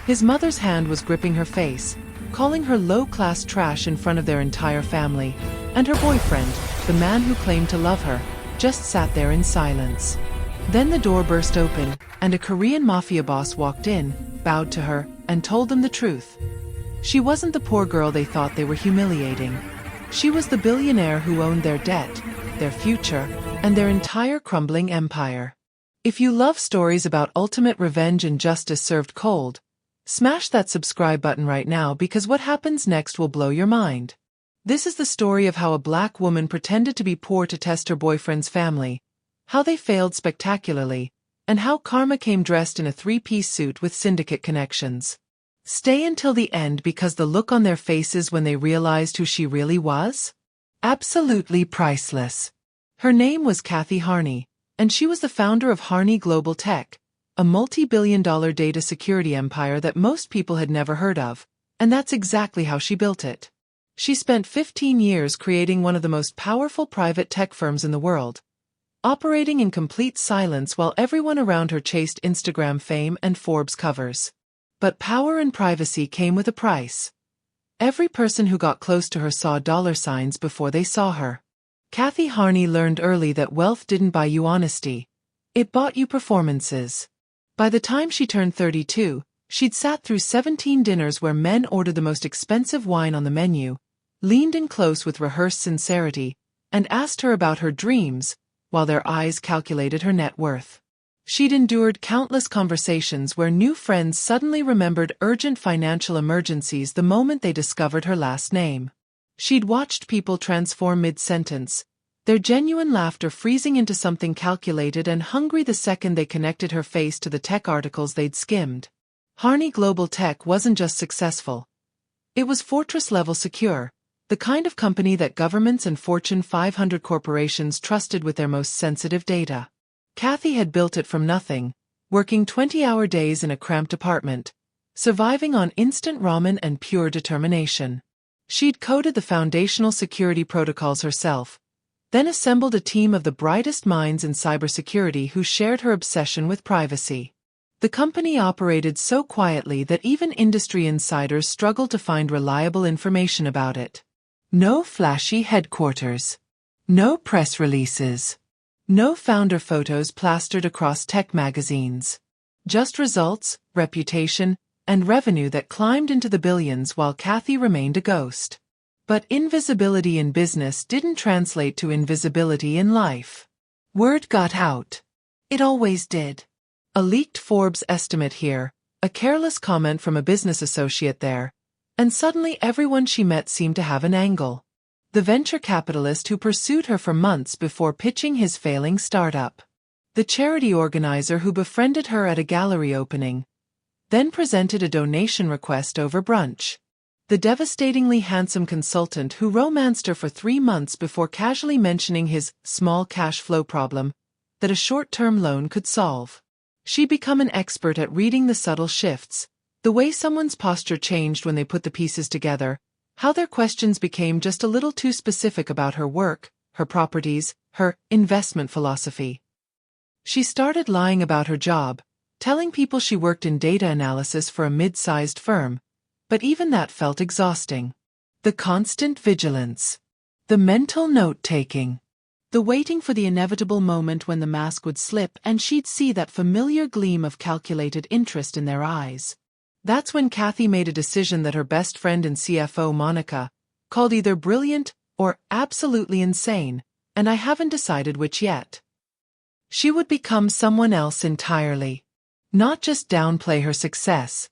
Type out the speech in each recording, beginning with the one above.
His mother's hand was gripping her face, calling her low-class trash in front of their entire family, and her boyfriend, the man who claimed to love her, just sat there in silence. Then the door burst open, and a Korean mafia boss walked in, bowed to her, and told them the truth. She wasn't the poor girl they thought they were humiliating. She was the billionaire who owned their debt, their future, and their entire crumbling empire. If you love stories about ultimate revenge and justice served cold, smash that subscribe button right now because what happens next will blow your mind. This is the story of how a black woman pretended to be poor to test her boyfriend's family, how they failed spectacularly, and how karma came dressed in a three-piece suit with syndicate connections. Stay until the end because the look on their faces when they realized who she really was? Absolutely priceless. Her name was Harney, and she was the founder of Harney Global Tech, a multi-billion-dollar data security empire that most people had never heard of, and that's exactly how she built it. She spent 15 years creating one of the most powerful private tech firms in the world, operating in complete silence while everyone around her chased Instagram fame and Forbes covers. But power and privacy came with a price. Every person who got close to her saw dollar signs before they saw her. Harney learned early that wealth didn't buy you honesty. It bought you performances. By the time she turned 32, she'd sat through 17 dinners where men ordered the most expensive wine on the menu, leaned in close with rehearsed sincerity, and asked her about her dreams, while their eyes calculated her net worth. She'd endured countless conversations where new friends suddenly remembered urgent financial emergencies the moment they discovered her last name. She'd watched people transform mid-sentence, their genuine laughter freezing into something calculated and hungry the second they connected her face to the tech articles they'd skimmed. Harney Global Tech wasn't just successful. It was fortress-level secure, the kind of company that governments and Fortune 500 corporations trusted with their most sensitive data. Kathy had built it from nothing, working 20-hour days in a cramped apartment, surviving on instant ramen and pure determination. She'd coded the foundational security protocols herself, then assembled a team of the brightest minds in cybersecurity who shared her obsession with privacy. The company operated so quietly that even industry insiders struggled to find reliable information about it. No flashy headquarters. No press releases. No founder photos plastered across tech magazines. Just results, reputation, and revenue that climbed into the billions while Kathy remained a ghost. But invisibility in business didn't translate to invisibility in life. Word got out. It always did. A leaked Forbes estimate here, a careless comment from a business associate there, and suddenly everyone she met seemed to have an angle. The venture capitalist who pursued her for months before pitching his failing startup. The charity organizer who befriended her at a gallery opening, then presented a donation request over brunch. The devastatingly handsome consultant who romanced her for 3 months before casually mentioning his small cash flow problem that a short-term loan could solve. She'd become an expert at reading the subtle shifts, the way someone's posture changed when they put the pieces together, how their questions became just a little too specific about her work, her properties, her investment philosophy. She started lying about her job, telling people she worked in data analysis for a mid-sized firm, but even that felt exhausting. The constant vigilance. The mental note-taking. The waiting for the inevitable moment when the mask would slip and she'd see that familiar gleam of calculated interest in their eyes. That's when Kathy made a decision that her best friend and CFO Monica called either brilliant or absolutely insane, and I haven't decided which yet. She would become someone else entirely. Not just downplay her success.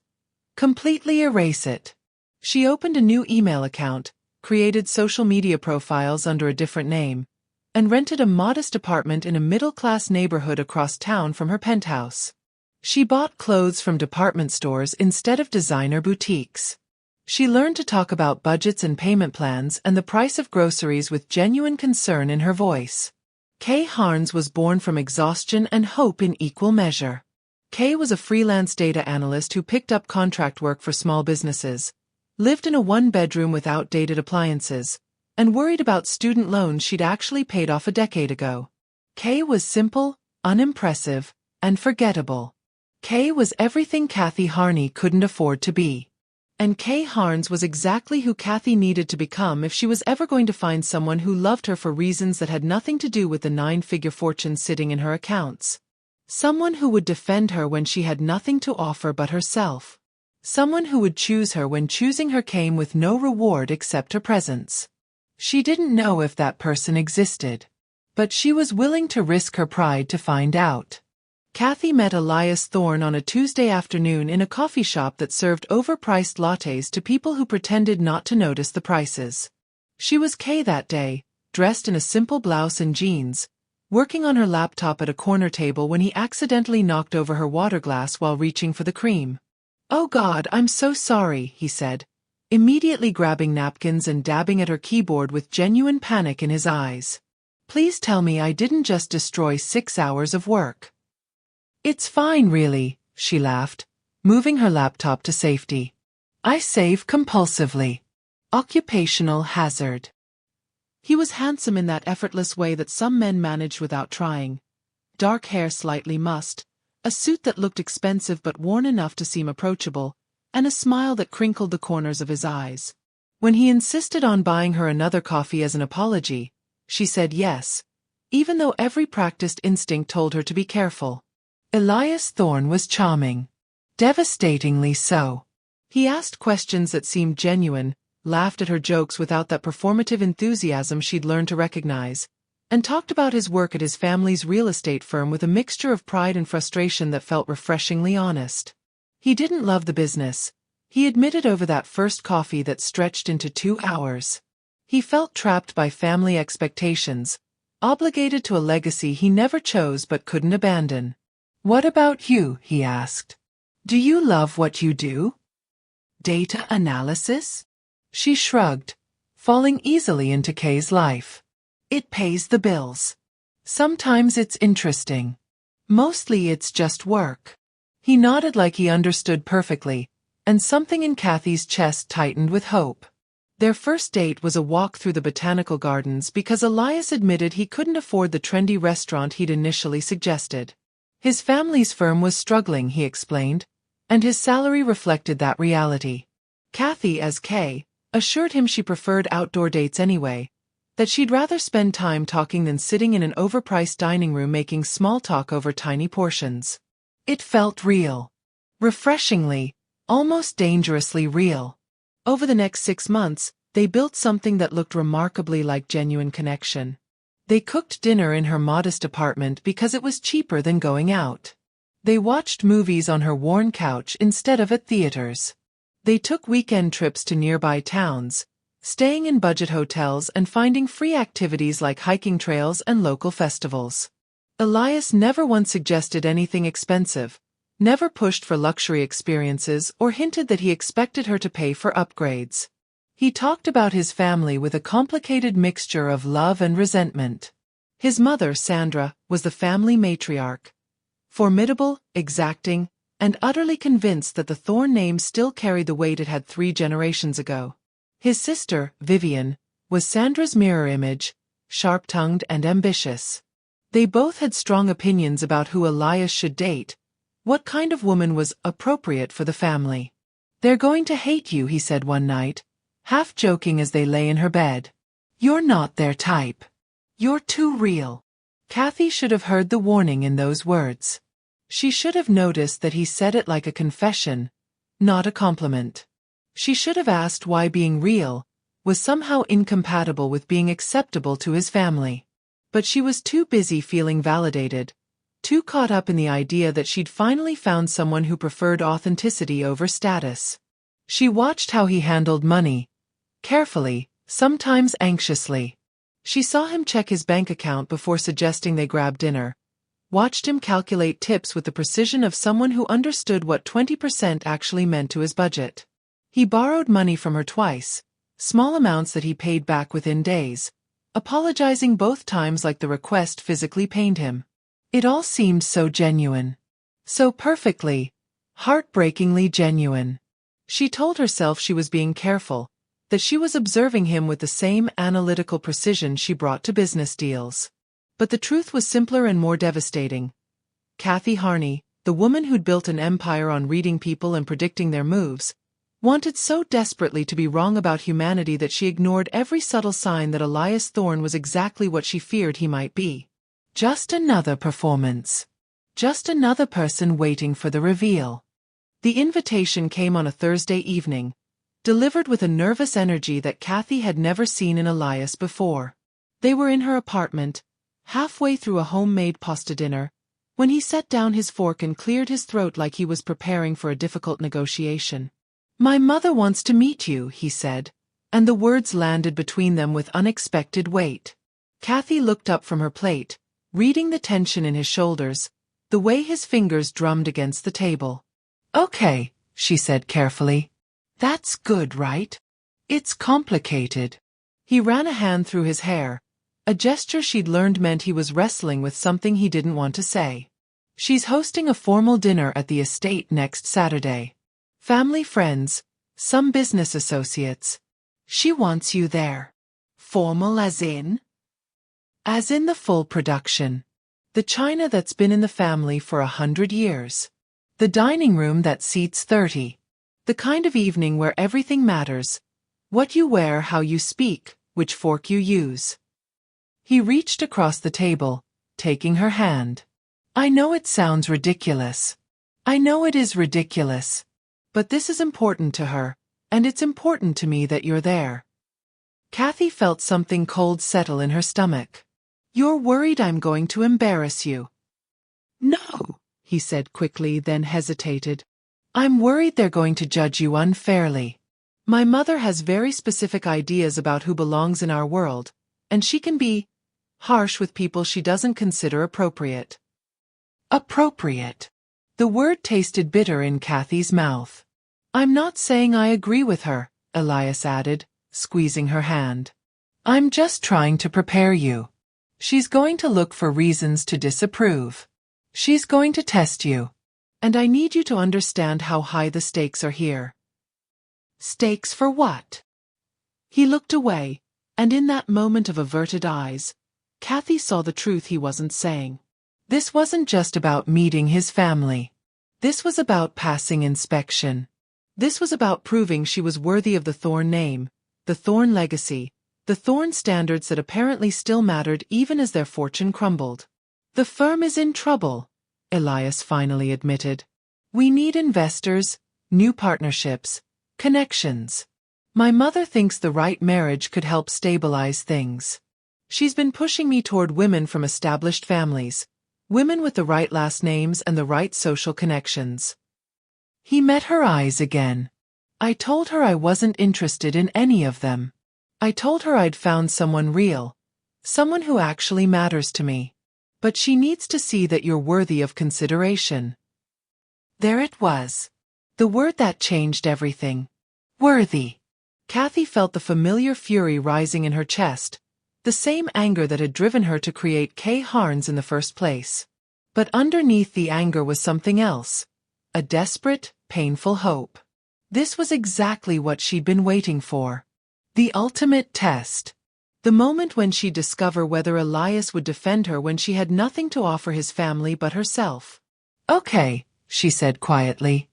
Completely erase it. She opened a new email account, created social media profiles under a different name, and rented a modest apartment in a middle-class neighborhood across town from her penthouse. She bought clothes from department stores instead of designer boutiques. She learned to talk about budgets and payment plans and the price of groceries with genuine concern in her voice. Harns was born from exhaustion and hope in equal measure. Kay was a freelance data analyst who picked up contract work for small businesses, lived in a one-bedroom with outdated appliances, and worried about student loans she'd actually paid off a decade ago. Kay was simple, unimpressive, and forgettable. Kay was everything Kathy Harney couldn't afford to be. And Kay Harns was exactly who Kathy needed to become if she was ever going to find someone who loved her for reasons that had nothing to do with the 9-figure fortune sitting in her accounts. Someone who would defend her when she had nothing to offer but herself. Someone who would choose her when choosing her came with no reward except her presence. She didn't know if that person existed. But she was willing to risk her pride to find out. Kathy met Elias Thorne on a Tuesday afternoon in a coffee shop that served overpriced lattes to people who pretended not to notice the prices. She was Kay that day, dressed in a simple blouse and jeans, working on her laptop at a corner table when he accidentally knocked over her water glass while reaching for the cream. "Oh God, I'm so sorry," he said, immediately grabbing napkins and dabbing at her keyboard with genuine panic in his eyes. "Please tell me I didn't just destroy 6 hours of work." "It's fine, really," she laughed, moving her laptop to safety. "I save compulsively. Occupational hazard." He was handsome in that effortless way that some men managed without trying. Dark hair slightly mussed, a suit that looked expensive but worn enough to seem approachable, and a smile that crinkled the corners of his eyes. When he insisted on buying her another coffee as an apology, she said yes, even though every practiced instinct told her to be careful. Elias Thorne was charming. Devastatingly so. He asked questions that seemed genuine, laughed at her jokes without that performative enthusiasm she'd learned to recognize, and talked about his work at his family's real estate firm with a mixture of pride and frustration that felt refreshingly honest. He didn't love the business, he admitted over that first coffee that stretched into 2 hours. He felt trapped by family expectations, obligated to a legacy he never chose but couldn't abandon. "What about you?" he asked. "Do you love what you do?" "Data analysis?" She shrugged, falling easily into Kay's life. "It pays the bills. Sometimes it's interesting. Mostly it's just work." He nodded like he understood perfectly, and something in Kathy's chest tightened with hope. Their first date was a walk through the botanical gardens because Elias admitted he couldn't afford the trendy restaurant he'd initially suggested. His family's firm was struggling, he explained, and his salary reflected that reality. Kathy, as Kay, assured him she preferred outdoor dates anyway, that she'd rather spend time talking than sitting in an overpriced dining room making small talk over tiny portions. It felt real. Refreshingly, almost dangerously real. Over the next 6 months, they built something that looked remarkably like genuine connection. They cooked dinner in her modest apartment because it was cheaper than going out. They watched movies on her worn couch instead of at theaters. They took weekend trips to nearby towns, staying in budget hotels and finding free activities like hiking trails and local festivals. Elias never once suggested anything expensive, never pushed for luxury experiences or hinted that he expected her to pay for upgrades. He talked about his family with a complicated mixture of love and resentment. His mother, Sandra, was the family matriarch. Formidable, exacting, and utterly convinced that the Thorne name still carried the weight it had 3 generations ago. His sister, Vivian, was Sandra's mirror image, sharp-tongued and ambitious. They both had strong opinions about who Elias should date, what kind of woman was appropriate for the family. "They're going to hate you," he said one night, half joking as they lay in her bed. "You're not their type. You're too real." Kathy should have heard the warning in those words. She should have noticed that he said it like a confession, not a compliment. She should have asked why being real was somehow incompatible with being acceptable to his family. But she was too busy feeling validated, too caught up in the idea that she'd finally found someone who preferred authenticity over status. She watched how he handled money, carefully, sometimes anxiously. She saw him check his bank account before suggesting they grab dinner, watched him calculate tips with the precision of someone who understood what 20% actually meant to his budget. He borrowed money from her twice, small amounts that he paid back within days, apologizing both times like the request physically pained him. It all seemed so genuine. So perfectly, heartbreakingly genuine. She told herself she was being careful, that she was observing him with the same analytical precision she brought to business deals. But the truth was simpler and more devastating. Kathy Harney, the woman who'd built an empire on reading people and predicting their moves, wanted so desperately to be wrong about humanity that she ignored every subtle sign that Elias Thorne was exactly what she feared he might be. Just another performance. Just another person waiting for the reveal. The invitation came on a Thursday evening, delivered with a nervous energy that Kathy had never seen in Elias before. They were in her apartment, halfway through a homemade pasta dinner, when he set down his fork and cleared his throat like he was preparing for a difficult negotiation. "My mother wants to meet you," he said, and the words landed between them with unexpected weight. Kathy looked up from her plate, reading the tension in his shoulders, the way his fingers drummed against the table. "Okay," she said carefully. "That's good, right? It's complicated." He ran a hand through his hair, a gesture she'd learned meant he was wrestling with something he didn't want to say. "She's hosting a formal dinner at the estate next Saturday. Family friends, some business associates. She wants you there." "Formal as in?" "As in the full production. The china that's been in the family for 100 years. The dining room that seats 30. The kind of evening where everything matters. What you wear, how you speak, which fork you use." He reached across the table, taking her hand. "I know it sounds ridiculous. I know it is ridiculous. But this is important to her, and it's important to me that you're there." Kathy felt something cold settle in her stomach. "You're worried I'm going to embarrass you?" "No," he said quickly, then hesitated. "I'm worried they're going to judge you unfairly. My mother has very specific ideas about who belongs in our world, and she can be harsh with people she doesn't consider appropriate." Appropriate. The word tasted bitter in Kathy's mouth. "I'm not saying I agree with her," Elias added, squeezing her hand. "I'm just trying to prepare you. She's going to look for reasons to disapprove. She's going to test you. And I need you to understand how high the stakes are here." "Stakes for what?" He looked away, and in that moment of averted eyes, Kathy saw the truth he wasn't saying. This wasn't just about meeting his family. This was about passing inspection. This was about proving she was worthy of the Thorne name, the Thorne legacy, the Thorne standards that apparently still mattered even as their fortune crumbled. "The firm is in trouble," Elias finally admitted. "We need investors, new partnerships, connections. My mother thinks the right marriage could help stabilize things. She's been pushing me toward women from established families, women with the right last names and the right social connections." He met her eyes again. "I told her I wasn't interested in any of them. I told her I'd found someone real, someone who actually matters to me. But she needs to see that you're worthy of consideration." There it was. The word that changed everything. Worthy. Kathy felt the familiar fury rising in her chest, the same anger that had driven her to create Harns in the first place. But underneath the anger was something else. A desperate, painful hope. This was exactly what she'd been waiting for. The ultimate test. The moment when she'd discover whether Elias would defend her when she had nothing to offer his family but herself. "Okay," she said quietly.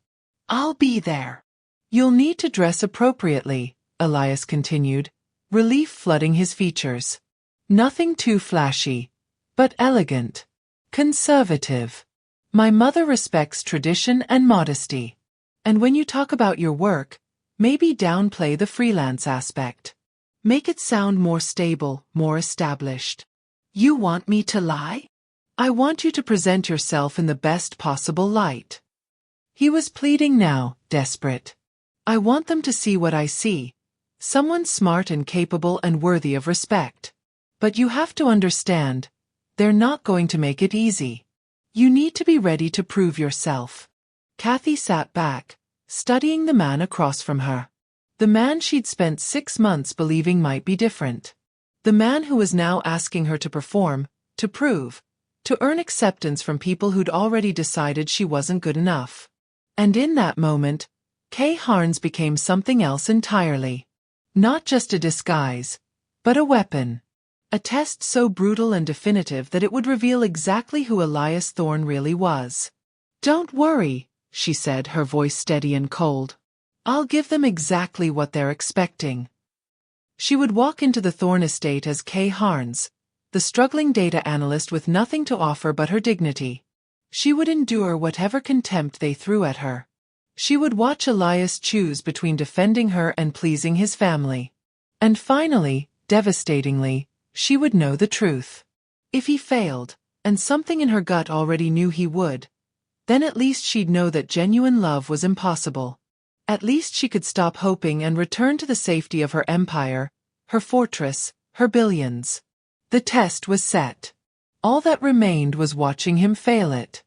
"I'll be there." "You'll need to dress appropriately," Elias continued, relief flooding his features. "Nothing too flashy, but elegant. Conservative. My mother respects tradition and modesty. And when you talk about your work, maybe downplay the freelance aspect. Make it sound more stable, more established." "You want me to lie?" "I want you to present yourself in the best possible light." He was pleading now, desperate. "I want them to see what I see. Someone smart and capable and worthy of respect. But you have to understand, they're not going to make it easy. You need to be ready to prove yourself." Kathy sat back, studying the man across from her. The man she'd spent 6 months believing might be different. The man who was now asking her to perform, to prove, to earn acceptance from people who'd already decided she wasn't good enough. And in that moment, Harns became something else entirely. Not just a disguise, but a weapon. A test so brutal and definitive that it would reveal exactly who Elias Thorne really was. "Don't worry," she said, her voice steady and cold. "I'll give them exactly what they're expecting." She would walk into the Thorne estate as Kay Harns, the struggling data analyst with nothing to offer but her dignity. She would endure whatever contempt they threw at her. She would watch Elias choose between defending her and pleasing his family. And finally, devastatingly, she would know the truth. If he failed, and something in her gut already knew he would, then at least she'd know that genuine love was impossible. At least she could stop hoping and return to the safety of her empire, her fortress, her billions. The test was set. All that remained was watching him fail it.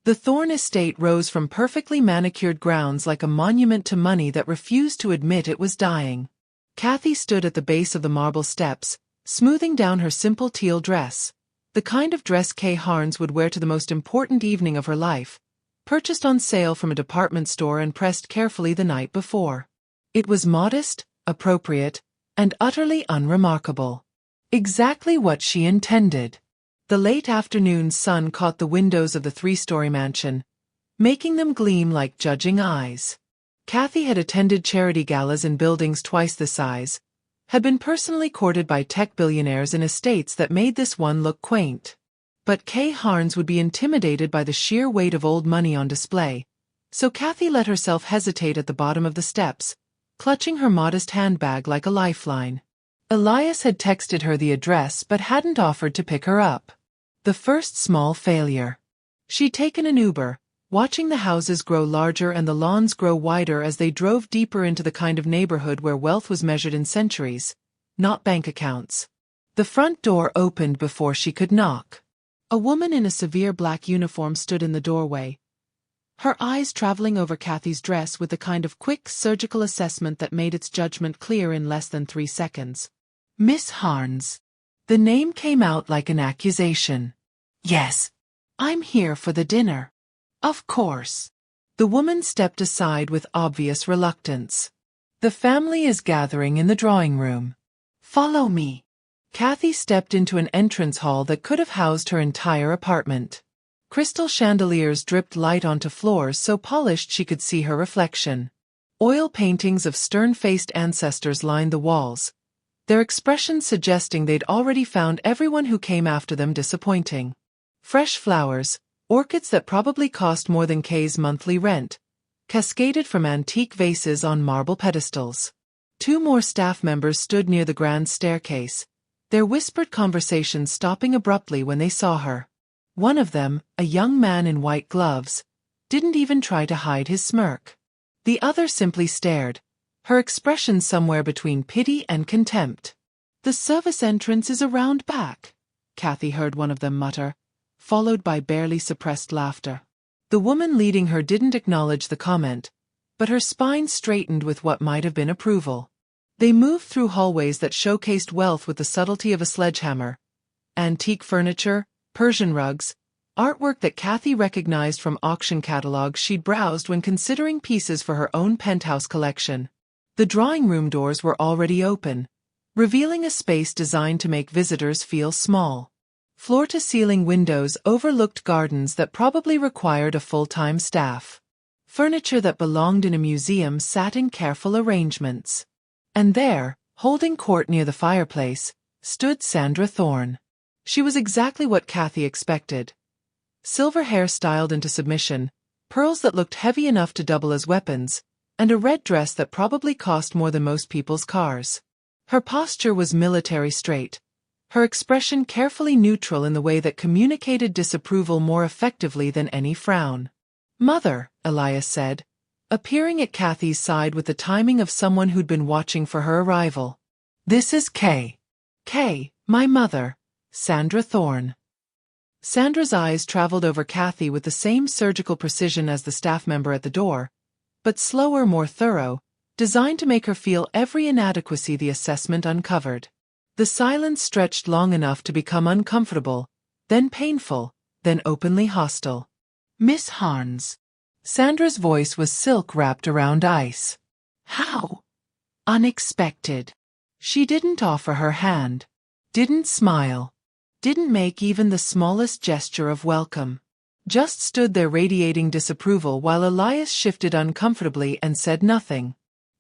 The Thorne estate rose from perfectly manicured grounds like a monument to money that refused to admit it was dying. Kathy stood at the base of the marble steps, smoothing down her simple teal dress, the kind of dress Kay Harns would wear to the most important evening of her life, purchased on sale from a department store and pressed carefully the night before. It was modest, appropriate, and utterly unremarkable. Exactly what she intended. The late afternoon sun caught the windows of the three-story mansion, making them gleam like judging eyes. Kathy had attended charity galas in buildings twice the size, had been personally courted by tech billionaires in estates that made this one look quaint. But Kay Harns would be intimidated by the sheer weight of old money on display, so Kathy let herself hesitate at the bottom of the steps, clutching her modest handbag like a lifeline. Elias had texted her the address but hadn't offered to pick her up. The first small failure. She'd taken an Uber, watching the houses grow larger and the lawns grow wider as they drove deeper into the kind of neighborhood where wealth was measured in centuries, not bank accounts. The front door opened before she could knock. A woman in a severe black uniform stood in the doorway, her eyes traveling over Kathy's dress with the kind of quick surgical assessment that made its judgment clear in less than 3 seconds. "Miss Harns." The name came out like an accusation. "Yes. I'm here for the dinner." "Of course." The woman stepped aside with obvious reluctance. "The family is gathering in the drawing room. Follow me." Kathy stepped into an entrance hall that could have housed her entire apartment. Crystal chandeliers dripped light onto floors so polished she could see her reflection. Oil paintings of stern-faced ancestors lined the walls, their expressions suggesting they'd already found everyone who came after them disappointing. Fresh flowers, orchids that probably cost more than Kay's monthly rent, cascaded from antique vases on marble pedestals. 2 more staff members stood near the grand staircase, their whispered conversations stopping abruptly when they saw her. One of them, a young man in white gloves, didn't even try to hide his smirk. The other simply stared, her expression somewhere between pity and contempt. "The service entrance is around back," Kathy heard one of them mutter, followed by barely suppressed laughter. The woman leading her didn't acknowledge the comment, but her spine straightened with what might have been approval. They moved through hallways that showcased wealth with the subtlety of a sledgehammer. Antique furniture, Persian rugs, artwork that Kathy recognized from auction catalogs she'd browsed when considering pieces for her own penthouse collection. The drawing room doors were already open, revealing a space designed to make visitors feel small. Floor-to-ceiling windows overlooked gardens that probably required a full-time staff. Furniture that belonged in a museum sat in careful arrangements. And there, holding court near the fireplace, stood Sandra Thorne. She was exactly what Kathy expected. Silver hair styled into submission, pearls that looked heavy enough to double as weapons, and a red dress that probably cost more than most people's cars. Her posture was military straight, her expression carefully neutral in the way that communicated disapproval more effectively than any frown. "Mother," Elias said, appearing at Kathy's side with the timing of someone who'd been watching for her arrival. "This is Kay." "Kay, my mother, Sandra Thorne." Sandra's eyes traveled over Kathy with the same surgical precision as the staff member at the door, but slower, more thorough, designed to make her feel every inadequacy the assessment uncovered. The silence stretched long enough to become uncomfortable, then painful, then openly hostile. "Miss Harns." Sandra's voice was silk wrapped around ice. "How unexpected." She didn't offer her hand, didn't smile, didn't make even the smallest gesture of welcome. just stood there radiating disapproval while Elias shifted uncomfortably and said nothing.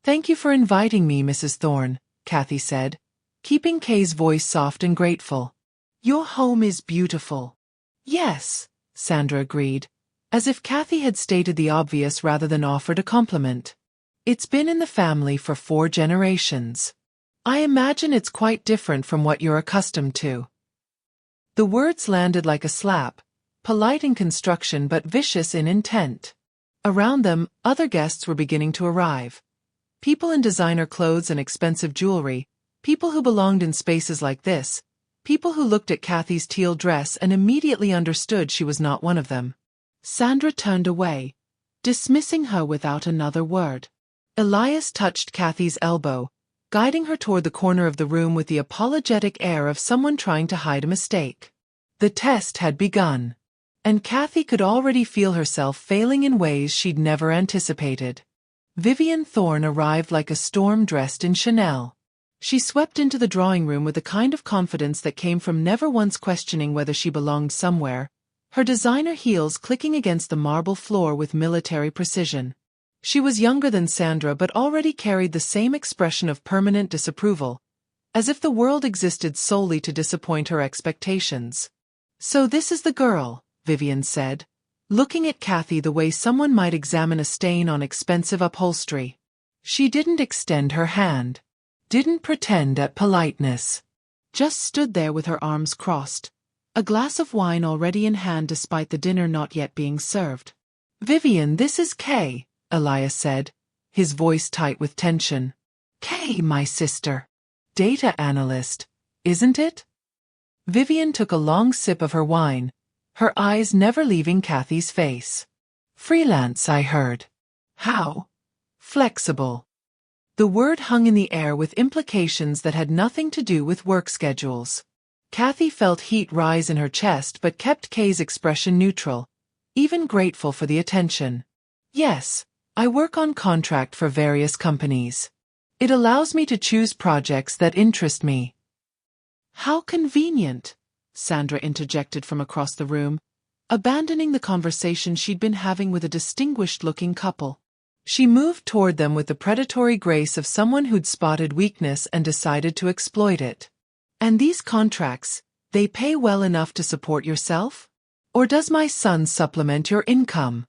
"Thank you for inviting me, Mrs. Thorne," Kathy said, keeping Kay's voice soft and grateful. "Your home is beautiful." "Yes," Sandra agreed, as if Kathy had stated the obvious rather than offered a compliment. "It's been in the family for 4 generations. I imagine it's quite different from what you're accustomed to." The words landed like a slap, polite in construction but vicious in intent. Around them, other guests were beginning to arrive. People in designer clothes and expensive jewelry, people who belonged in spaces like this, people who looked at Kathy's teal dress and immediately understood she was not one of them. Sandra turned away, dismissing her without another word. Elias touched Kathy's elbow, guiding her toward the corner of the room with the apologetic air of someone trying to hide a mistake. The test had begun, and Kathy could already feel herself failing in ways she'd never anticipated. Vivian Thorne arrived like a storm dressed in Chanel. She swept into the drawing room with the kind of confidence that came from never once questioning whether she belonged somewhere, her designer heels clicking against the marble floor with military precision. She was younger than Sandra but already carried the same expression of permanent disapproval, as if the world existed solely to disappoint her expectations. "So this is the girl," Vivian said, looking at Kathy the way someone might examine a stain on expensive upholstery. She didn't extend her hand, didn't pretend at politeness, just stood there with her arms crossed, a glass of wine already in hand despite the dinner not yet being served. "Vivian, this is Kay," Elias said, his voice tight with tension. "Kay, my sister. Data analyst, isn't it?" Vivian took a long sip of her wine, her eyes never leaving Kathy's face. "Freelance, I heard. How? Flexible." The word hung in the air with implications that had nothing to do with work schedules. Kathy felt heat rise in her chest but kept Kay's expression neutral, even grateful for the attention. "Yes, I work on contract for various companies. It allows me to choose projects that interest me." "How convenient," Sandra interjected from across the room, abandoning the conversation she'd been having with a distinguished-looking couple. She moved toward them with the predatory grace of someone who'd spotted weakness and decided to exploit it. "And these contracts, they pay well enough to support yourself? Or does my son supplement your income?"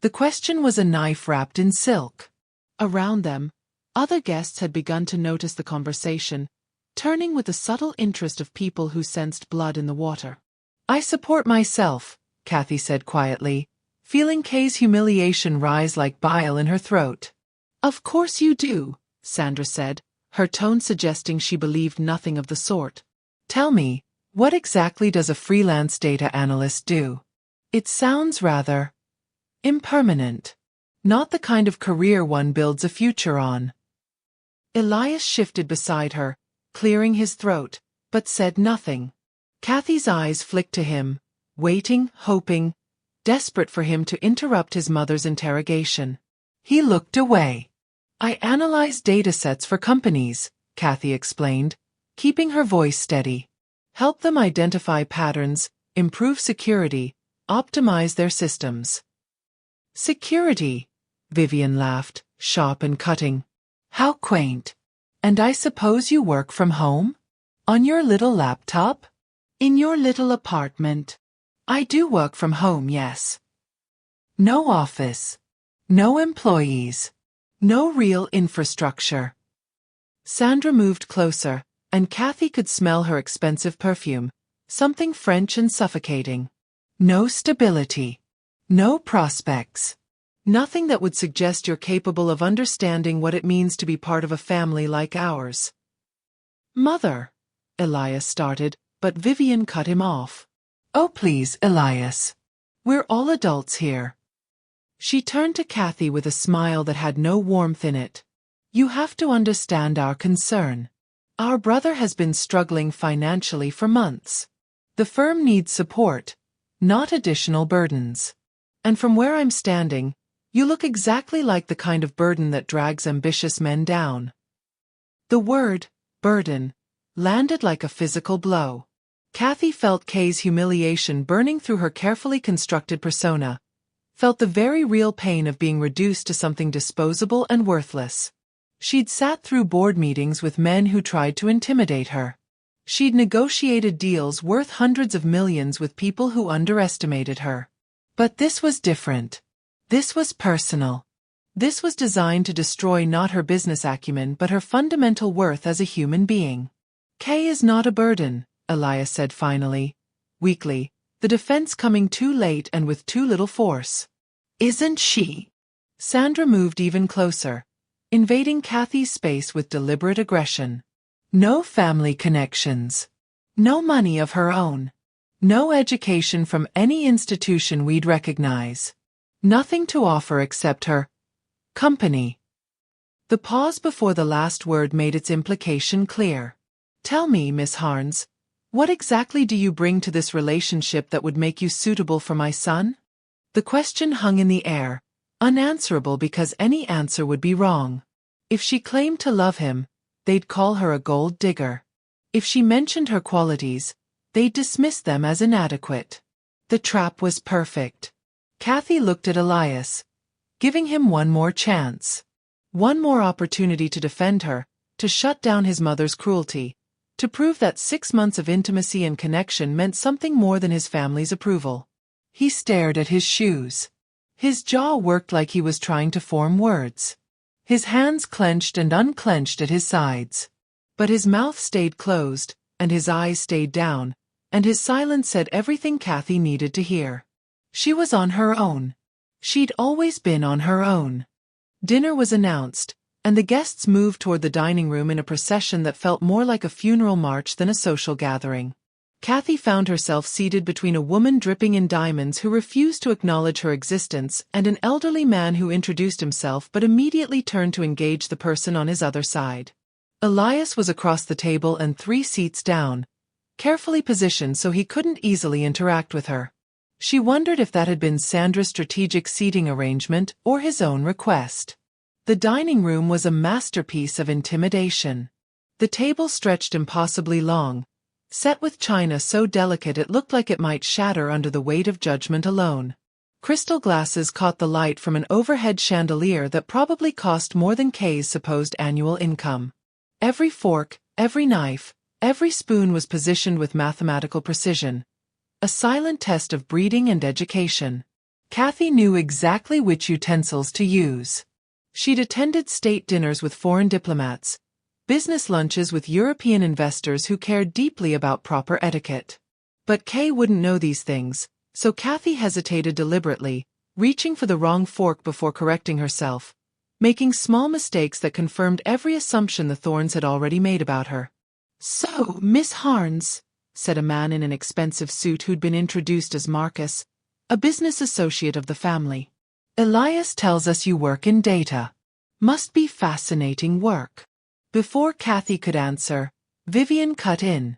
The question was a knife wrapped in silk. Around them, other guests had begun to notice the conversation, turning with the subtle interest of people who sensed blood in the water. "I support myself," Kathy said quietly, feeling Kay's humiliation rise like bile in her throat. "Of course you do," Sandra said, her tone suggesting she believed nothing of the sort. "Tell me, what exactly does a freelance data analyst do? It sounds rather impermanent. Not the kind of career one builds a future on." Elias shifted beside her, clearing his throat, but said nothing. Kathy's eyes flicked to him, waiting, hoping, desperate for him to interrupt his mother's interrogation. He looked away. "I analyze datasets for companies," Kathy explained, keeping her voice steady. "Help them identify patterns, improve security, optimize their systems." "Security," Vivian laughed, sharp and cutting. "How quaint. And I suppose you work from home? On your little laptop? In your little apartment?" "I do work from home, yes. No office. No employees. No real infrastructure." Sandra moved closer, and Kathy could smell her expensive perfume, something French and suffocating. "No stability. No prospects. Nothing that would suggest you're capable of understanding what it means to be part of a family like ours." "Mother," Elias started, but Vivian cut him off. "Oh please, Elias. We're all adults here." She turned to Kathy with a smile that had no warmth in it. "You have to understand our concern. Our brother has been struggling financially for months. The firm needs support, not additional burdens. And from where I'm standing, you look exactly like the kind of burden that drags ambitious men down." The word, burden, landed like a physical blow. Kathy felt Kay's humiliation burning through her carefully constructed persona, felt the very real pain of being reduced to something disposable and worthless. She'd sat through board meetings with men who tried to intimidate her. She'd negotiated deals worth hundreds of millions with people who underestimated her. But this was different. This was personal. This was designed to destroy not her business acumen but her fundamental worth as a human being. Kay is not a burden, Elias said finally, weakly, the defense coming too late and with too little force. Isn't she? Sandra moved even closer, invading Kathy's space with deliberate aggression. No family connections. No money of her own. No education from any institution we'd recognize. Nothing to offer except her company. The pause before the last word made its implication clear. Tell me, Miss Harns, what exactly do you bring to this relationship that would make you suitable for my son? The question hung in the air, unanswerable because any answer would be wrong. If she claimed to love him, they'd call her a gold digger. If she mentioned her qualities, they'd dismiss them as inadequate. The trap was perfect. Kathy looked at Elias, giving him one more chance. One more opportunity to defend her, to shut down his mother's cruelty, to prove that 6 months of intimacy and connection meant something more than his family's approval. He stared at his shoes. His jaw worked like he was trying to form words. His hands clenched and unclenched at his sides. But his mouth stayed closed, and his eyes stayed down, and his silence said everything Kathy needed to hear. She was on her own. She'd always been on her own. Dinner was announced, and the guests moved toward the dining room in a procession that felt more like a funeral march than a social gathering. Kathy found herself seated between a woman dripping in diamonds who refused to acknowledge her existence and an elderly man who introduced himself but immediately turned to engage the person on his other side. Elias was across the table and 3 seats down, carefully positioned so he couldn't easily interact with her. She wondered if that had been Sandra's strategic seating arrangement or his own request. The dining room was a masterpiece of intimidation. The table stretched impossibly long, set with china so delicate it looked like it might shatter under the weight of judgment alone. Crystal glasses caught the light from an overhead chandelier that probably cost more than Kay's supposed annual income. Every fork, every knife, every spoon was positioned with mathematical precision. A silent test of breeding and education. Kathy knew exactly which utensils to use. She'd attended state dinners with foreign diplomats, business lunches with European investors who cared deeply about proper etiquette. But Kay wouldn't know these things, so Kathy hesitated deliberately, reaching for the wrong fork before correcting herself, making small mistakes that confirmed every assumption the Thorns had already made about her. "So, Miss Harns," said a man in an expensive suit who'd been introduced as Marcus, a business associate of the family. "Elias tells us you work in data. Must be fascinating work." Before Kathy could answer, Vivian cut in.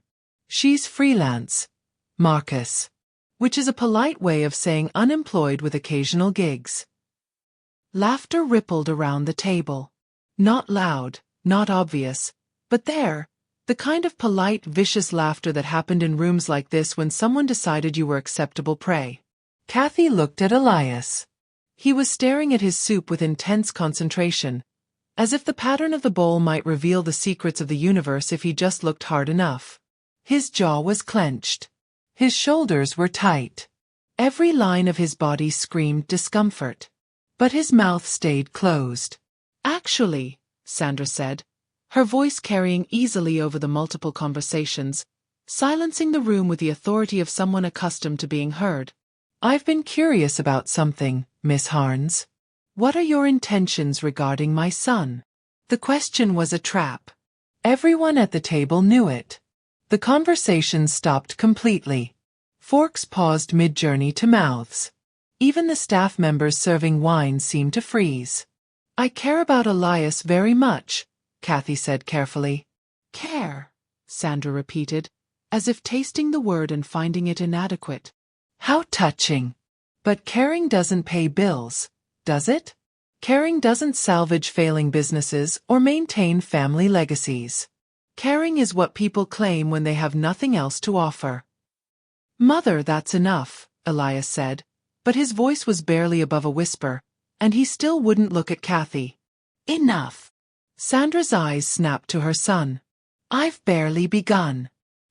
"She's freelance, Marcus." Which is a polite way of saying unemployed with occasional gigs. Laughter rippled around the table. Not loud, not obvious, but there, the kind of polite, vicious laughter that happened in rooms like this when someone decided you were acceptable prey. Kathy looked at Elias. He was staring at his soup with intense concentration, as if the pattern of the bowl might reveal the secrets of the universe if he just looked hard enough. His jaw was clenched. His shoulders were tight. Every line of his body screamed discomfort. But his mouth stayed closed. "Actually," Sandra said, her voice carrying easily over the multiple conversations, silencing the room with the authority of someone accustomed to being heard. "I've been curious about something, Miss Harns. What are your intentions regarding my son?" The question was a trap. Everyone at the table knew it. The conversation stopped completely. Forks paused mid-journey to mouths. Even the staff members serving wine seemed to freeze. "I care about Elias very much," Kathy said carefully. "Care," Sandra repeated, as if tasting the word and finding it inadequate. "How touching. But caring doesn't pay bills, does it? Caring doesn't salvage failing businesses or maintain family legacies. Caring is what people claim when they have nothing else to offer." Mother, that's enough, Elias said, but his voice was barely above a whisper, and he still wouldn't look at Kathy. Enough. Sandra's eyes snapped to her son. I've barely begun.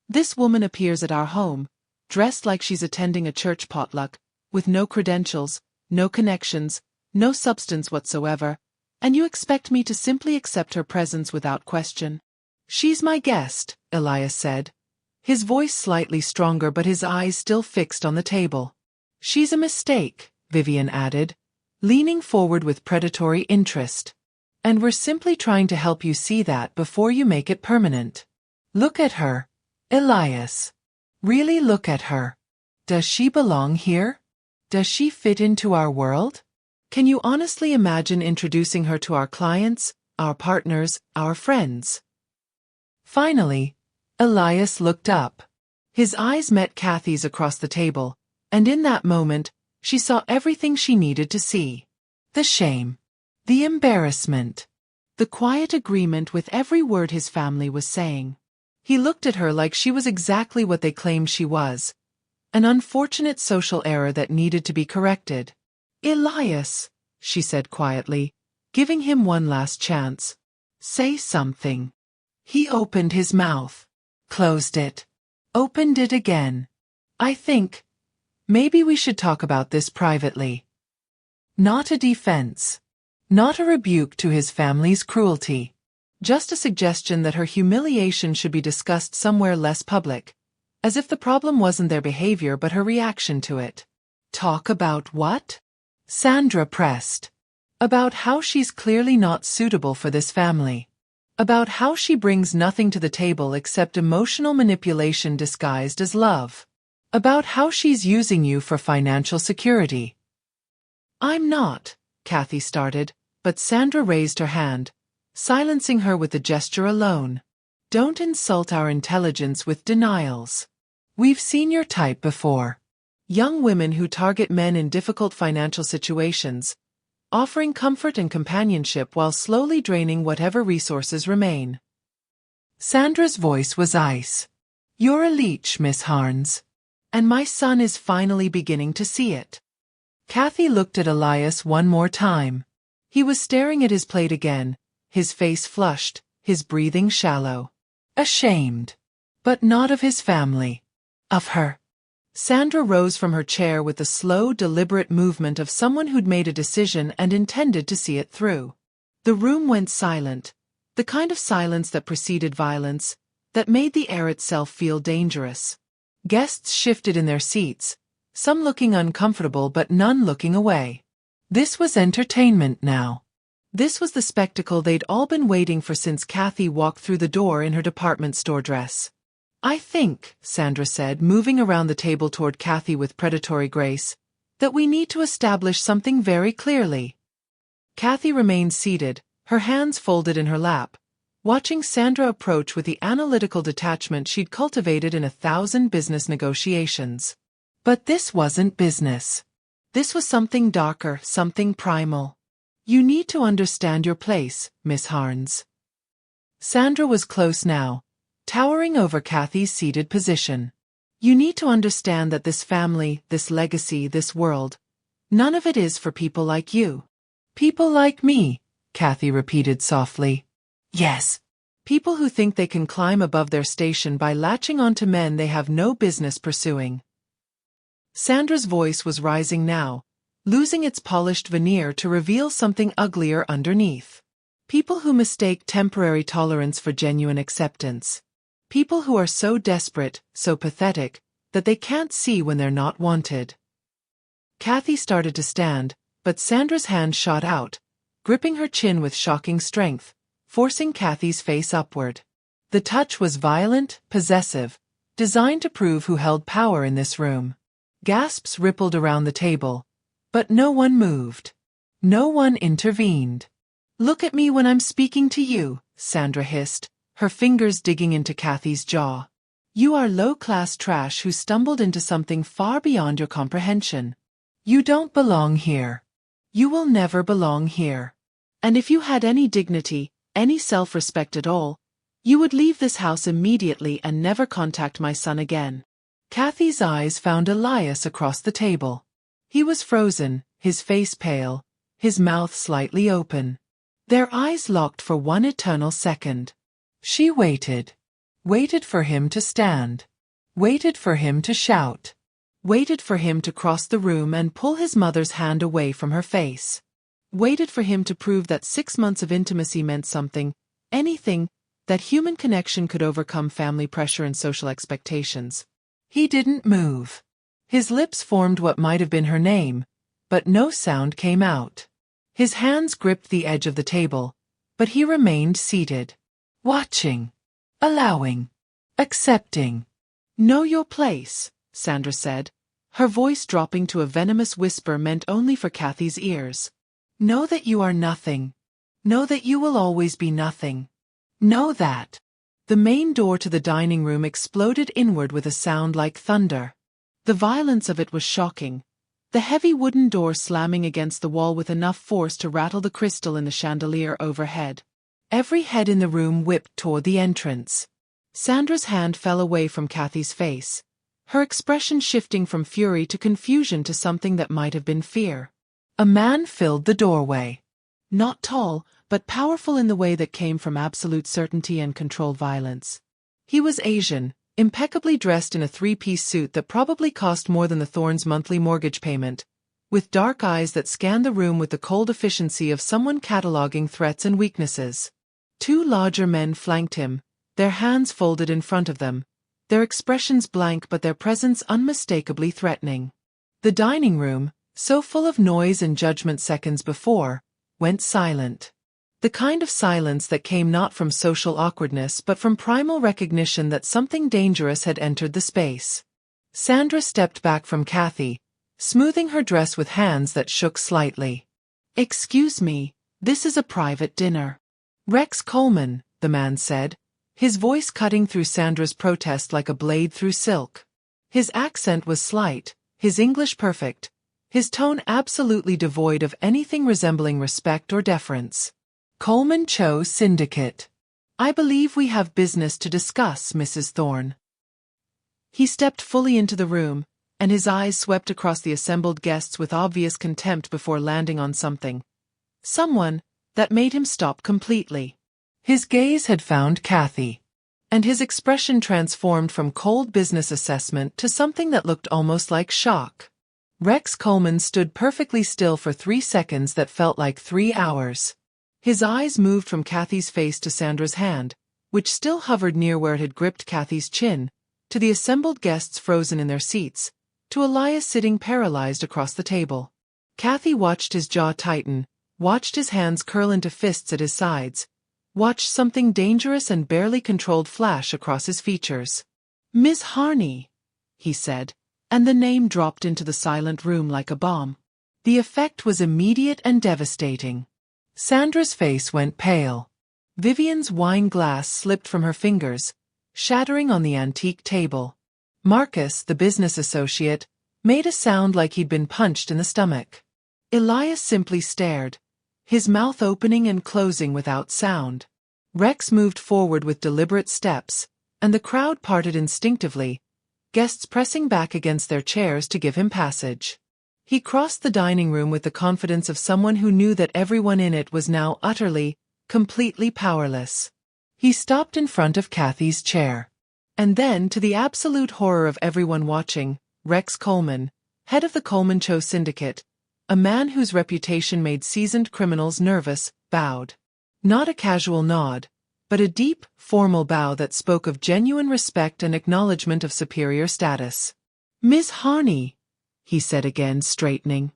This woman appears at our home, dressed like she's attending a church potluck, with no credentials, no connections, no substance whatsoever, and you expect me to simply accept her presence without question? She's my guest, Elias said, his voice slightly stronger but his eyes still fixed on the table. She's a mistake, Vivian added, leaning forward with predatory interest. And we're simply trying to help you see that before you make it permanent. Look at her, Elias. Really look at her. Does she belong here? Does she fit into our world? Can you honestly imagine introducing her to our clients, our partners, our friends? Finally, Elias looked up. His eyes met Kathy's across the table, and in that moment, she saw everything she needed to see. The shame. The embarrassment. The quiet agreement with every word his family was saying. He looked at her like she was exactly what they claimed she was. An unfortunate social error that needed to be corrected. Elias, she said quietly, giving him one last chance. Say something. He opened his mouth. Closed it. Opened it again. I think, maybe we should talk about this privately. Not a defense. Not a rebuke to his family's cruelty. Just a suggestion that her humiliation should be discussed somewhere less public. As if the problem wasn't their behavior but her reaction to it. Talk about what? Sandra pressed. About how she's clearly not suitable for this family. About how she brings nothing to the table except emotional manipulation disguised as love. About how she's using you for financial security. I'm not, Kathy started, but Sandra raised her hand, silencing her with the gesture alone. Don't insult our intelligence with denials. We've seen your type before. Young women who target men in difficult financial situations, offering comfort and companionship while slowly draining whatever resources remain. Sandra's voice was ice. You're a leech, Miss Harns. And my son is finally beginning to see it. Kathy looked at Elias one more time. He was staring at his plate again, his face flushed, his breathing shallow. Ashamed. But not of his family. Of her. Sandra rose from her chair with the slow, deliberate movement of someone who'd made a decision and intended to see it through. The room went silent, the kind of silence that preceded violence, that made the air itself feel dangerous. Guests shifted in their seats, some looking uncomfortable but none looking away. This was entertainment now. This was the spectacle they'd all been waiting for since Kathy walked through the door in her department store dress. I think, Sandra said, moving around the table toward Kathy with predatory grace, that we need to establish something very clearly. Kathy remained seated, her hands folded in her lap, watching Sandra approach with the analytical detachment she'd cultivated in 1,000 business negotiations. But this wasn't business. This was something darker, something primal. You need to understand your place, Miss Harns. Sandra was close now, towering over Kathy's seated position. You need to understand that this family, this legacy, this world, none of it is for people like you. People like me, Kathy repeated softly. Yes. People who think they can climb above their station by latching onto men they have no business pursuing. Sandra's voice was rising now, losing its polished veneer to reveal something uglier underneath. People who mistake temporary tolerance for genuine acceptance. People who are so desperate, so pathetic, that they can't see when they're not wanted. Kathy started to stand, but Sandra's hand shot out, gripping her chin with shocking strength, forcing Kathy's face upward. The touch was violent, possessive, designed to prove who held power in this room. Gasps rippled around the table, but no one moved. No one intervened. Look at me when I'm speaking to you, Sandra hissed, her fingers digging into Kathy's jaw. You are low-class trash who stumbled into something far beyond your comprehension. You don't belong here. You will never belong here. And if you had any dignity, any self-respect at all, you would leave this house immediately and never contact my son again. Kathy's eyes found Elias across the table. He was frozen, his face pale, his mouth slightly open. Their eyes locked for one eternal second. She waited. Waited for him to stand. Waited for him to shout. Waited for him to cross the room and pull his mother's hand away from her face. Waited for him to prove that 6 months of intimacy meant something, anything, that human connection could overcome family pressure and social expectations. He didn't move. His lips formed what might have been her name, but no sound came out. His hands gripped the edge of the table, but he remained seated. Watching. Allowing. Accepting. Know your place, Sandra said, her voice dropping to a venomous whisper meant only for Kathy's ears. Know that you are nothing. Know that you will always be nothing. Know that. The main door to the dining room exploded inward with a sound like thunder. The violence of it was shocking. The heavy wooden door slamming against the wall with enough force to rattle the crystal in the chandelier overhead. Every head in the room whipped toward the entrance. Sandra's hand fell away from Kathy's face, her expression shifting from fury to confusion to something that might have been fear. A man filled the doorway. Not tall, but powerful in the way that came from absolute certainty and controlled violence. He was Asian, impeccably dressed in a 3-piece suit that probably cost more than the Thorns' monthly mortgage payment, with dark eyes that scanned the room with the cold efficiency of someone cataloging threats and weaknesses. 2 larger men flanked him, their hands folded in front of them, their expressions blank but their presence unmistakably threatening. The dining room, so full of noise and judgment seconds before, went silent. The kind of silence that came not from social awkwardness but from primal recognition that something dangerous had entered the space. Sandra stepped back from Kathy, smoothing her dress with hands that shook slightly. Excuse me, this is a private dinner. Rex Coleman, the man said, his voice cutting through Sandra's protest like a blade through silk. His accent was slight, his English perfect, his tone absolutely devoid of anything resembling respect or deference. Coleman Cho Syndicate. I believe we have business to discuss, Mrs. Thorne. He stepped fully into the room, and his eyes swept across the assembled guests with obvious contempt before landing on something. Someone that made him stop completely. His gaze had found Kathy, and his expression transformed from cold business assessment to something that looked almost like shock. Rex Coleman stood perfectly still for 3 seconds that felt like 3 hours. His eyes moved from Kathy's face to Sandra's hand, which still hovered near where it had gripped Kathy's chin, to the assembled guests frozen in their seats, to Elias sitting paralyzed across the table. Kathy watched his jaw tighten, watched his hands curl into fists at his sides, watched something dangerous and barely controlled flash across his features. Miss Harney, he said, and the name dropped into the silent room like a bomb. The effect was immediate and devastating. Sandra's face went pale. Vivian's wine glass slipped from her fingers, shattering on the antique table. Marcus, the business associate, made a sound like he'd been punched in the stomach. Elias simply stared, his mouth opening and closing without sound. Rex moved forward with deliberate steps, and the crowd parted instinctively, guests pressing back against their chairs to give him passage. He crossed the dining room with the confidence of someone who knew that everyone in it was now utterly, completely powerless. He stopped in front of Kathy's chair. And then, to the absolute horror of everyone watching, Rex Coleman, head of the Coleman Cho Syndicate, a man whose reputation made seasoned criminals nervous, bowed. Not a casual nod, but a deep, formal bow that spoke of genuine respect and acknowledgement of superior status. Miss Harney, he said again, straightening.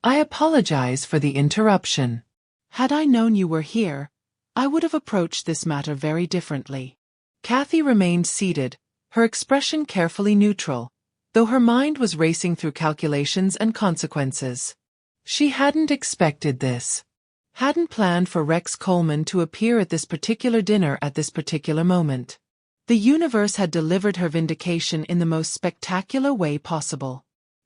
I apologize for the interruption. Had I known you were here, I would have approached this matter very differently. Kathy remained seated, her expression carefully neutral, though her mind was racing through calculations and consequences. She hadn't expected this. Hadn't planned for Rex Coleman to appear at this particular dinner at this particular moment. The universe had delivered her vindication in the most spectacular way possible.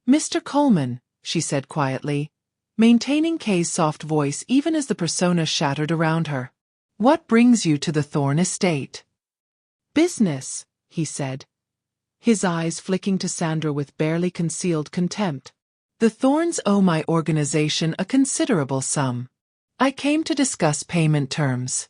Mr. Coleman, she said quietly, maintaining Kay's soft voice even as the persona shattered around her. What brings you to the Thorne estate? Business, he said. his eyes flicking to Sandra with barely concealed contempt. The Thorns owe my organization a considerable sum. I came to discuss payment terms.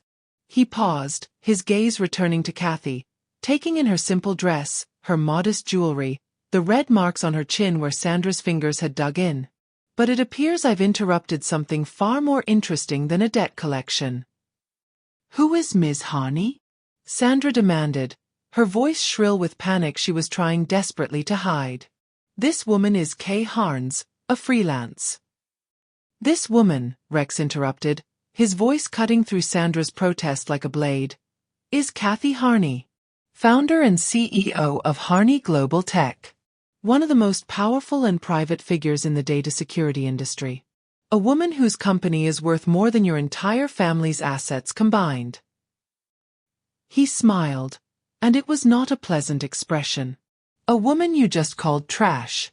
He paused, his gaze returning to Kathy, taking in her simple dress, her modest jewelry, the red marks on her chin where Sandra's fingers had dug in. But it appears I've interrupted something far more interesting than a debt collection. Who is Ms. Harney? Sandra demanded, her voice shrill with panic she was trying desperately to hide. This woman is Kay Harns, a freelance. This woman, Rex interrupted, his voice cutting through Sandra's protest like a blade, is Kathy Harney, founder and CEO of Harney Global Tech. One of the most powerful and private figures in the data security industry. A woman whose company is worth more than your entire family's assets combined. He smiled, and it was not a pleasant expression. A woman you just called trash.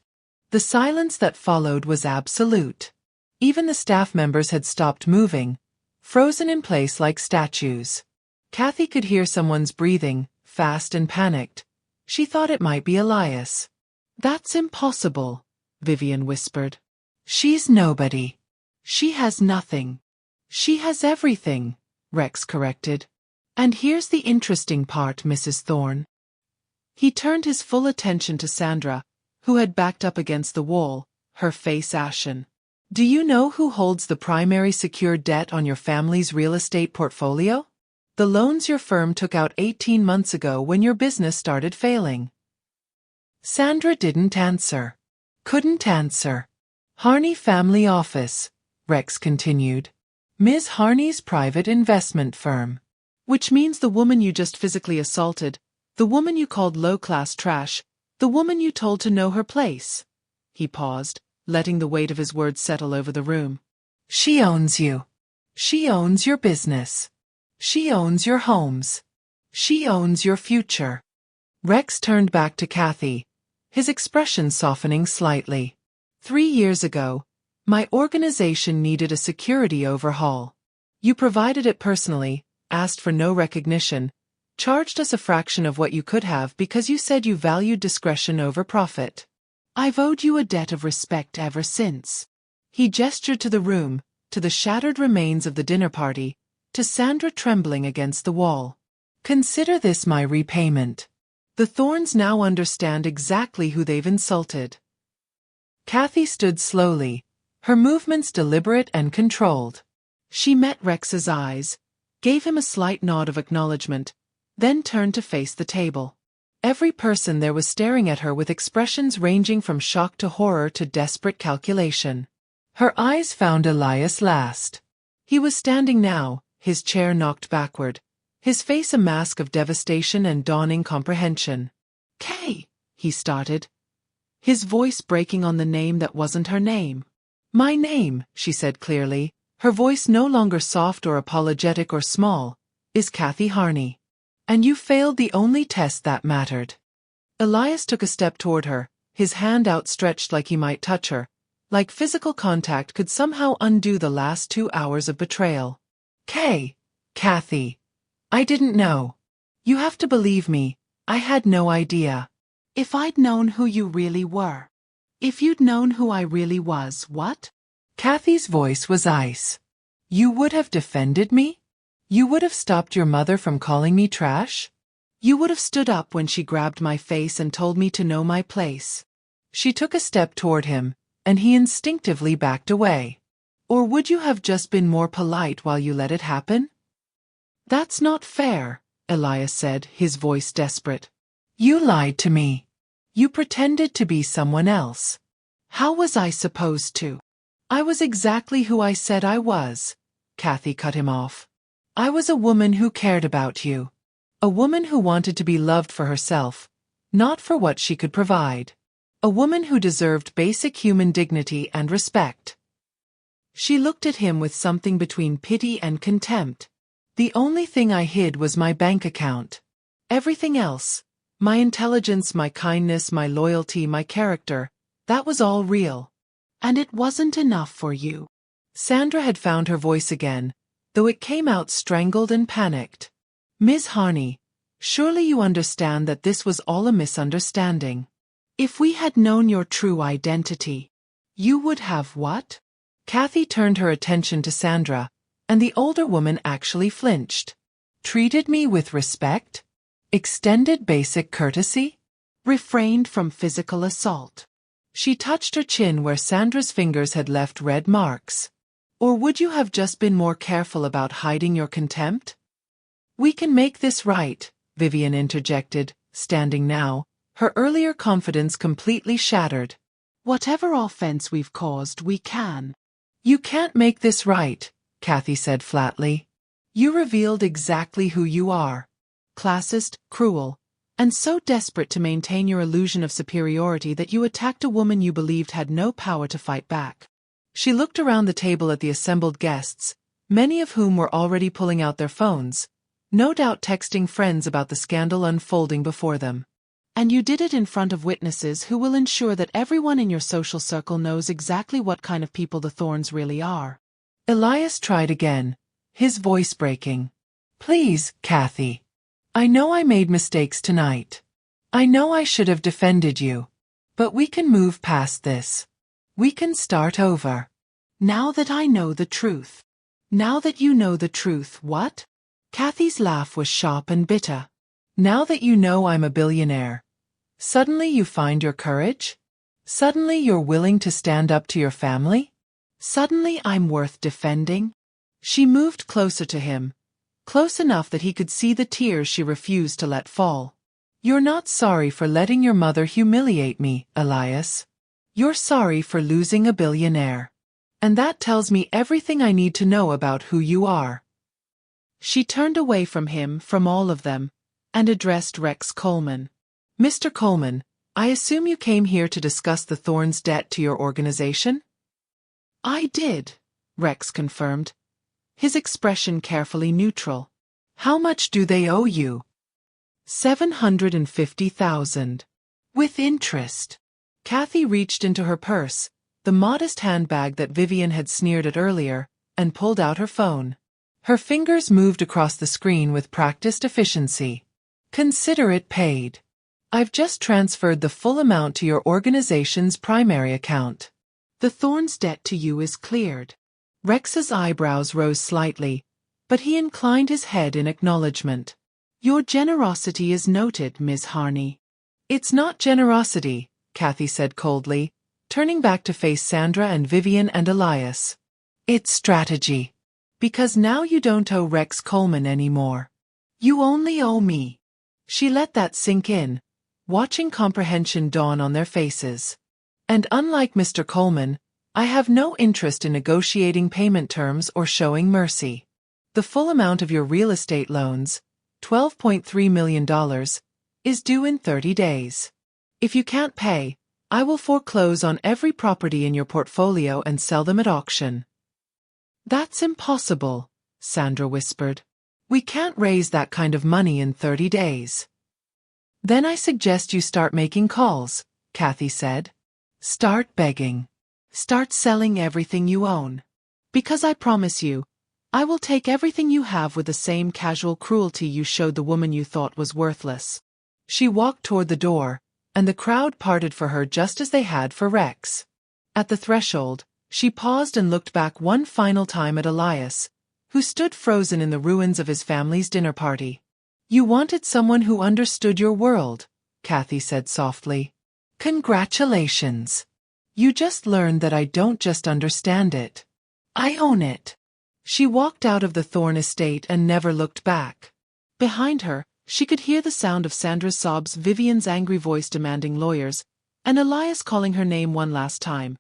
The silence that followed was absolute. Even the staff members had stopped moving, frozen in place like statues. Kathy could hear someone's breathing, fast and panicked. She thought it might be Elias. That's impossible, Vivian whispered. She's nobody. She has nothing. She has everything, Rex corrected. And here's the interesting part, Mrs. Thorne. He turned his full attention to Sandra, who had backed up against the wall, her face ashen. Do you know who holds the primary secured debt on your family's real estate portfolio? The loans your firm took out 18 months ago when your business started failing. Sandra didn't answer. Couldn't answer. Harney Family Office, Rex continued. Ms. Harney's private investment firm. Which means the woman you just physically assaulted, the woman you called low-class trash, the woman you told to know her place. He paused, letting the weight of his words settle over the room. She owns you. She owns your business. She owns your homes. She owns your future. Rex turned back to Kathy, his expression softening slightly. 3 years ago, my organization needed a security overhaul. You provided it personally, asked for no recognition, charged us a fraction of what you could have because you said you valued discretion over profit. I've owed you a debt of respect ever since. He gestured to the room, to the shattered remains of the dinner party, to Sandra trembling against the wall. Consider this my repayment. The Thorns now understand exactly who they've insulted. Kathy stood slowly, her movements deliberate and controlled. She met Rex's eyes, gave him a slight nod of acknowledgement, then turned to face the table. Every person there was staring at her with expressions ranging from shock to horror to desperate calculation. Her eyes found Elias last. He was standing now, his chair knocked backward, his face a mask of devastation and dawning comprehension. Kay, he started, his voice breaking on the name that wasn't her name. My name, she said clearly, her voice no longer soft or apologetic or small, is Kathy Harney. And you failed the only test that mattered. Elias took a step toward her, his hand outstretched like he might touch her, like physical contact could somehow undo the last 2 hours of betrayal. Kathy. I didn't know. You have to believe me, I had no idea. If I'd known who you really were. If you'd known who I really was, what? Kathy's voice was ice. You would have defended me? You would have stopped your mother from calling me trash? You would have stood up when she grabbed my face and told me to know my place. She took a step toward him, and he instinctively backed away. Or would you have just been more polite while you let it happen? That's not fair, Elias said, his voice desperate. You lied to me. You pretended to be someone else. How was I supposed to? I was exactly who I said I was, Kathy cut him off. I was a woman who cared about you. A woman who wanted to be loved for herself, not for what she could provide. A woman who deserved basic human dignity and respect. She looked at him with something between pity and contempt. The only thing I hid was my bank account. Everything else, my intelligence, my kindness, my loyalty, my character, that was all real. And it wasn't enough for you. Sandra had found her voice again, though it came out strangled and panicked. Ms. Harney, Surely you understand that this was all a misunderstanding. If we had known your true identity, you would have what? Kathy turned her attention to Sandra, and the older woman actually flinched. Treated me with respect? Extended basic courtesy? Refrained from physical assault. She touched her chin where Sandra's fingers had left red marks. Or would you have just been more careful about hiding your contempt? We can make this right, Vivian interjected, standing now, her earlier confidence completely shattered. Whatever offense we've caused, we can. You can't make this right, Kathy said flatly. You revealed exactly who you are. Classist, cruel, and so desperate to maintain your illusion of superiority that you attacked a woman you believed had no power to fight back. She looked around the table at the assembled guests, many of whom were already pulling out their phones, no doubt texting friends about the scandal unfolding before them. And you did it in front of witnesses who will ensure that everyone in your social circle knows exactly what kind of people the Thorns really are. Elias tried again, his voice breaking. Please, Kathy. I know I made mistakes tonight. I know I should have defended you. But we can move past this. We can start over. Now that I know the truth. Now that you know the truth, what? Kathy's laugh was sharp and bitter. Now that you know I'm a billionaire. Suddenly you find your courage? Suddenly you're willing to stand up to your family? Suddenly I'm worth defending? She moved closer to him, close enough that he could see the tears she refused to let fall. You're not sorry for letting your mother humiliate me, Elias. You're sorry for losing a billionaire. And that tells me everything I need to know about who you are. She turned away from him, from all of them, and addressed Rex Coleman. Mr. Coleman, I assume you came here to discuss the Thorns' debt to your organization? I did, Rex confirmed, his expression carefully neutral. How much do they owe you? $750,000. With interest. Kathy reached into her purse, the modest handbag that Vivian had sneered at earlier, and pulled out her phone. Her fingers moved across the screen with practiced efficiency. Consider it paid. I've just transferred the full amount to your organization's primary account. The Thorns' debt to you is cleared. Rex's eyebrows rose slightly, but he inclined his head in acknowledgement. Your generosity is noted, Ms. Harney. It's not generosity, Kathy said coldly, turning back to face Sandra and Vivian and Elias. It's strategy. Because now you don't owe Rex Coleman anymore. You only owe me. She let that sink in, watching comprehension dawn on their faces. And unlike Mr. Coleman, I have no interest in negotiating payment terms or showing mercy. The full amount of your real estate loans, $12.3 million, is due in 30 days. If you can't pay, I will foreclose on every property in your portfolio and sell them at auction. That's impossible, Sandra whispered. We can't raise that kind of money in 30 days. Then I suggest you start making calls, Kathy said. Start begging. Start selling everything you own. Because I promise you, I will take everything you have with the same casual cruelty you showed the woman you thought was worthless. She walked toward the door, and the crowd parted for her just as they had for Rex. At the threshold, she paused and looked back one final time at Elias, who stood frozen in the ruins of his family's dinner party. You wanted someone who understood your world, Kathy said softly. Congratulations. You just learned that I don't just understand it. I own it. She walked out of the Thorn estate and never looked back. Behind her, she could hear the sound of Sandra's sobs, Vivian's angry voice demanding lawyers, and Elias calling her name one last time.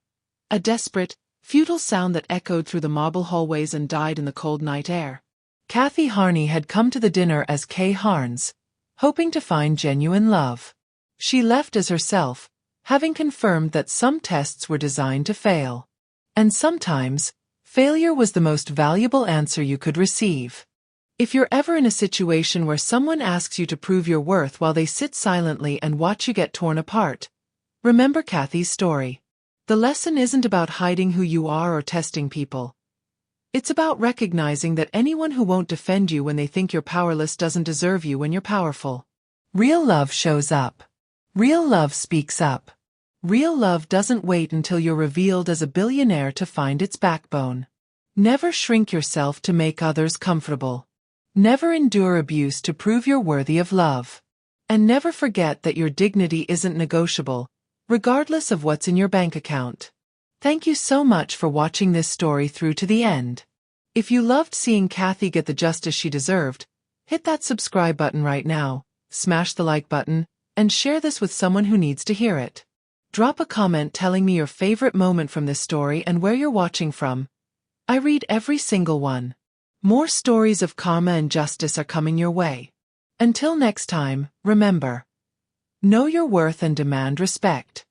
A desperate, futile sound that echoed through the marble hallways and died in the cold night air. Kathy Harney had come to the dinner as Kay Harns, hoping to find genuine love. She left as herself, having confirmed that some tests were designed to fail. And sometimes, failure was the most valuable answer you could receive. If you're ever in a situation where someone asks you to prove your worth while they sit silently and watch you get torn apart, remember Kathy's story. The lesson isn't about hiding who you are or testing people. It's about recognizing that anyone who won't defend you when they think you're powerless doesn't deserve you when you're powerful. Real love shows up. Real love speaks up. Real love doesn't wait until you're revealed as a billionaire to find its backbone. Never shrink yourself to make others comfortable. Never endure abuse to prove you're worthy of love. And never forget that your dignity isn't negotiable, regardless of what's in your bank account. Thank you so much for watching this story through to the end. If you loved seeing Kathy get the justice she deserved, hit that subscribe button right now, smash the like button, and share this with someone who needs to hear it. Drop a comment telling me your favorite moment from this story and where you're watching from. I read every single one. More stories of karma and justice are coming your way. Until next time, remember, know your worth and demand respect.